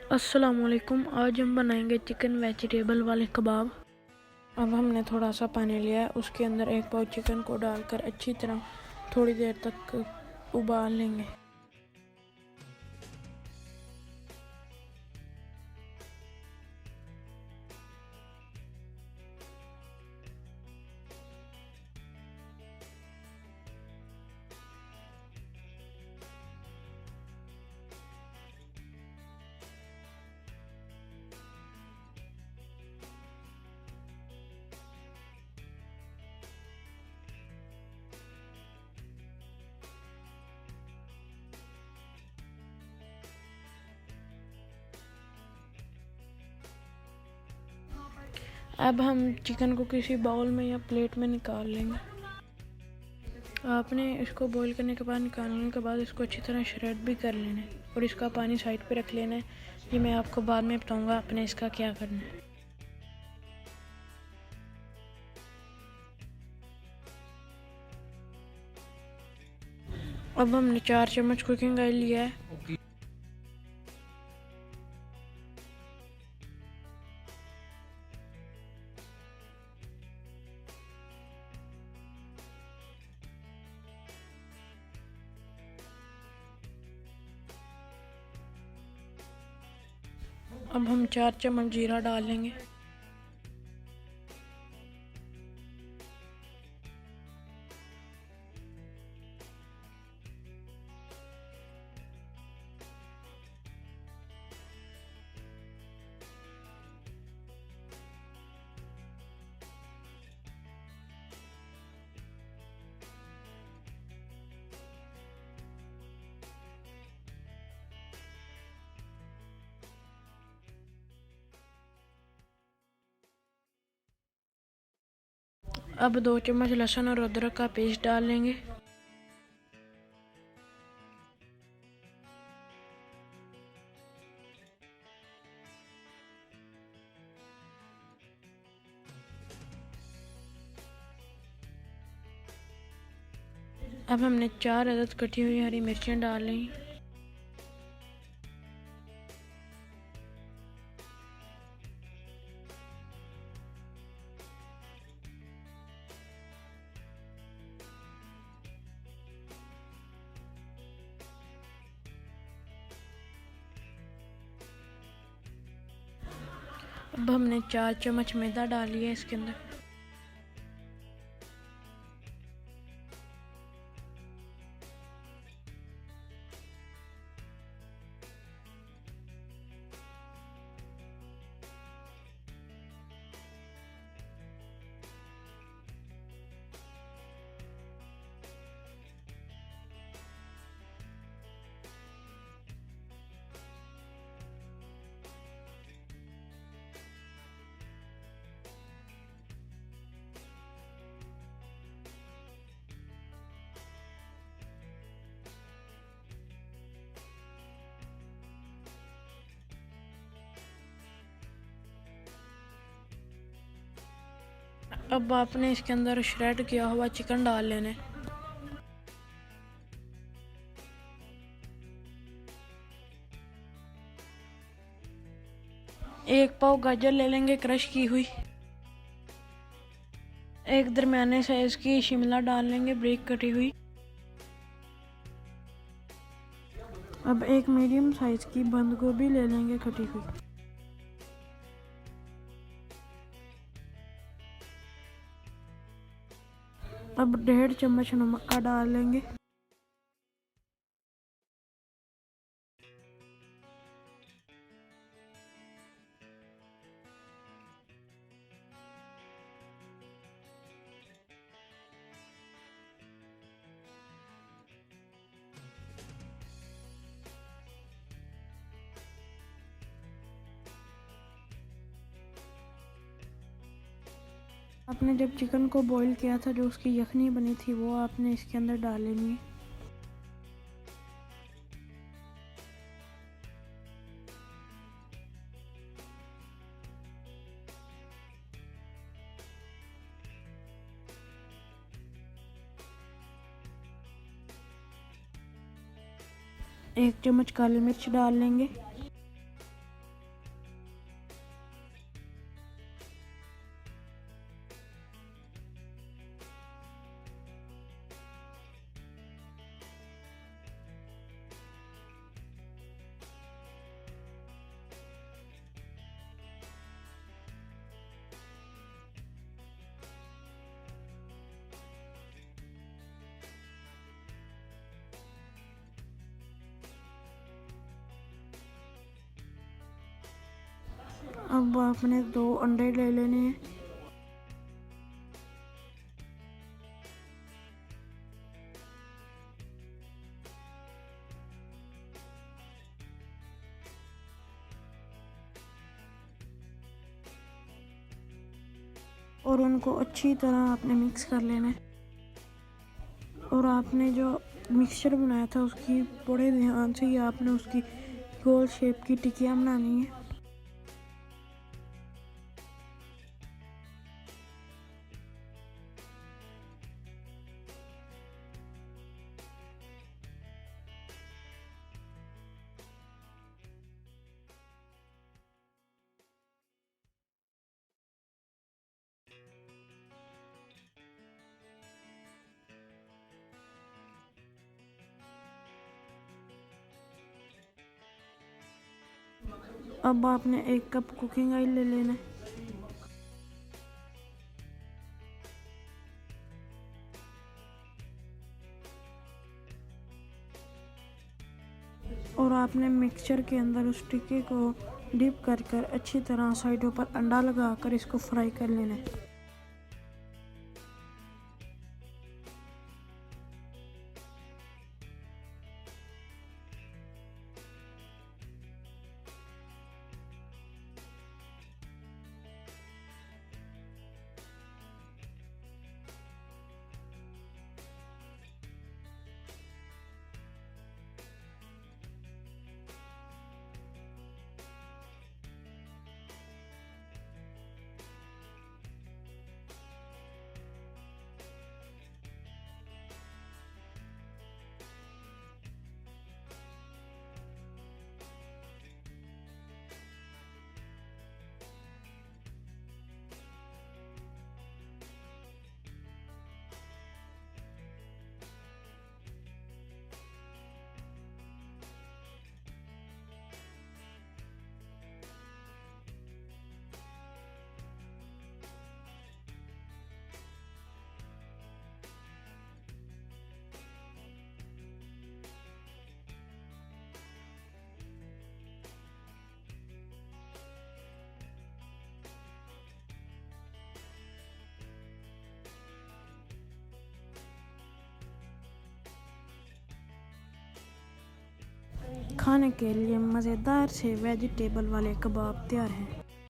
अस्सलामुअलैकुम। आज हम बनाएंगे चिकन वेजिटेबल वाले कबाब। अब हमने थोड़ा सा पानी लिया है, उसके अंदर एक पाव चिकन को डालकर अच्छी तरह थोड़ी देर तक उबाल लेंगे। अब हम चिकन को किसी बाउल में या प्लेट में निकाल लेंगे। आपने इसको बॉईल करने के बाद, निकालने के बाद इसको अच्छी तरह श्रेड भी कर लेना है और इसका पानी साइड पे रख लेना है। ये मैं आपको बाद में बताऊंगा आपने इसका क्या करना है। अब हमने 4 चम्मच कुकिंग ऑयल लिया है। अब हम 4 चम्मच जीरा डाल लेंगे। अब 2 चम्मच लहसुन और अदरक का पेस्ट डाल लेंगे। अब हमने 4 अदद कटी हुई हरी मिर्चें डाल ली। अब हमने 4 चम्मच मैदा डाल लिया इसके अंदर। अब आपने इसके अंदर श्रेड किया हुआ चिकन डाल लेना है। एक पाव गाजर ले लेंगे क्रश की हुई। एक दरमियाने साइज की शिमला डाल लेंगे ब्रेक कटी हुई। अब एक मीडियम साइज की बंद गोभी ले लेंगे कटी हुई। अब 1.5 चम्मच नमक का डाल लेंगे। आपने जब चिकन को बॉईल किया था, जो उसकी यखनी बनी थी, वो आपने इसके अंदर डाल लेनी है। एक चम्मच काली मिर्च डाल लेंगे। अब आपने 2 अंडे ले लेने हैं। और उनको अच्छी तरह आपने मिक्स कर लेना है। और आपने जो मिक्सचर बनाया था उसकी बड़े ध्यान से ही आपने उसकी गोल शेप की टिक्कियाँ बनानी है। अब आपने 1 कप कुकिंग ऑयल ले लेना है। और आपने मिक्सचर के अंदर उस टिक्के को डिप कर अच्छी तरह साइडों पर अंडा लगाकर इसको फ्राई कर लेना है। खाने के लिए मज़ेदार से वेजिटेबल वाले कबाब तैयार हैं।